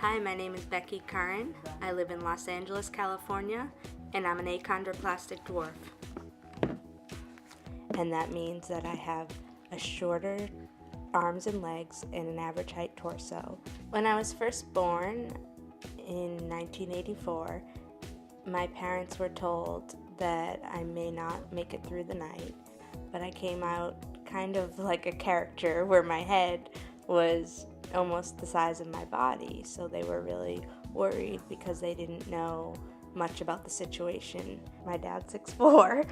Hi, my name is Becky Curran. I live in Los Angeles, California, and I'm an achondroplastic dwarf. And that means that I have a shorter arms and legs and an average height torso. When I was first born in 1984, my parents were told that I may not make it through the night, but I came out kind of like a character where my head was almost the size of my body, so they were really worried because they didn't know much about the situation. My dad's 6'4".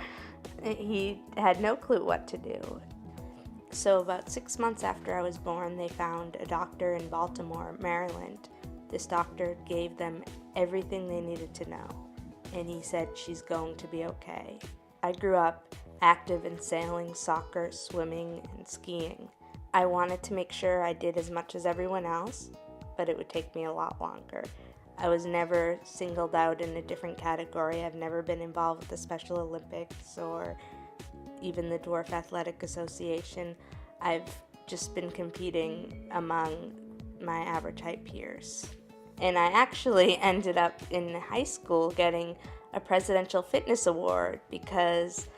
He had no clue what to do. So about 6 months after I was born, they found a doctor in Baltimore, Maryland. This doctor gave them everything they needed to know, and he said, "She's going to be okay." I grew up active in sailing, soccer, swimming, and skiing. I wanted to make sure I did as much as everyone else, but it would take me a lot longer. I was never singled out in a different category. I've never been involved with the Special Olympics or even the Dwarf Athletic Association. I've just been competing among my average height peers. And I actually ended up in high school getting a Presidential Fitness Award because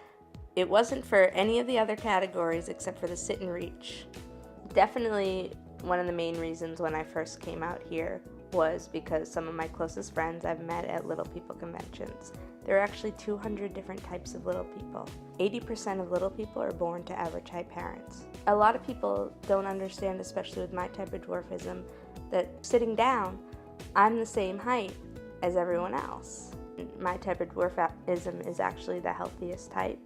it wasn't for any of the other categories except for the sit and reach. Definitely one of the main reasons when I first came out here was because some of my closest friends I've met at Little People conventions. There are actually 200 different types of little people. 80% of little people are born to average height parents. A lot of people don't understand, especially with my type of dwarfism, that sitting down, I'm the same height as everyone else. My type of dwarfism is actually the healthiest type,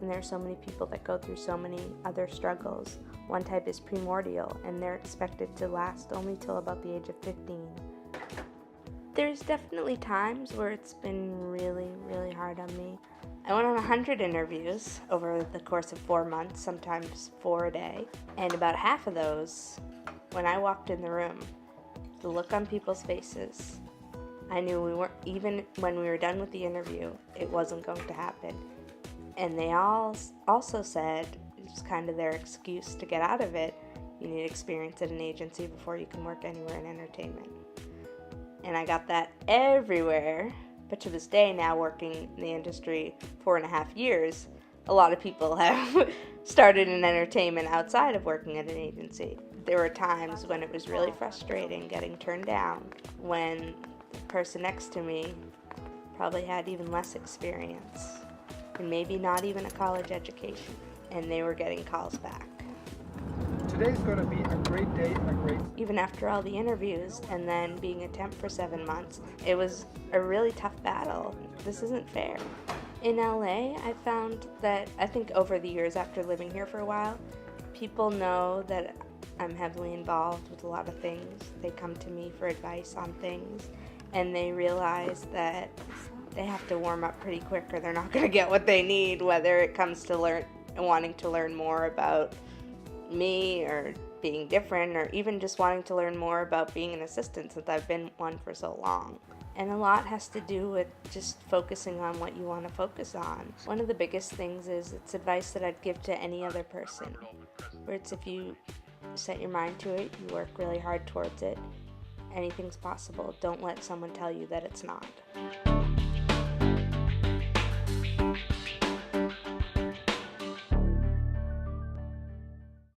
and there are so many people that go through so many other struggles. One type is primordial, and they're expected to last only till about the age of 15. There's definitely times where it's been really, really hard on me. I went on 100 interviews over the course of 4 months, sometimes 4 a day, and about half of those, when I walked in the room, the look on people's faces, I knew we weren't, even when we were done with the interview, it wasn't going to happen. And they all also said, it's kind of their excuse to get out of it, you need experience at an agency before you can work anywhere in entertainment. And I got that everywhere, but to this day, now working in the industry 4.5 years, a lot of people have started in entertainment outside of working at an agency. There were times when it was really frustrating getting turned down, when the person next to me probably had even less experience, and maybe not even a college education, and they were getting calls back. Today's going to be a great day, Even after all the interviews and then being a temp for 7 months, it was a really tough battle. This isn't fair. In LA, I found that, I think over the years after living here for a while, people know that I'm heavily involved with a lot of things. They come to me for advice on things, and they realize that they have to warm up pretty quick or they're not going to get what they need, whether it comes to wanting to learn more about me or being different, or even just wanting to learn more about being an assistant since I've been one for so long. And a lot has to do with just focusing on what you want to focus on. One of the biggest things is, it's advice that I'd give to any other person, where it's, if you set your mind to it, you work really hard towards it, anything's possible. Don't let someone tell you that it's not.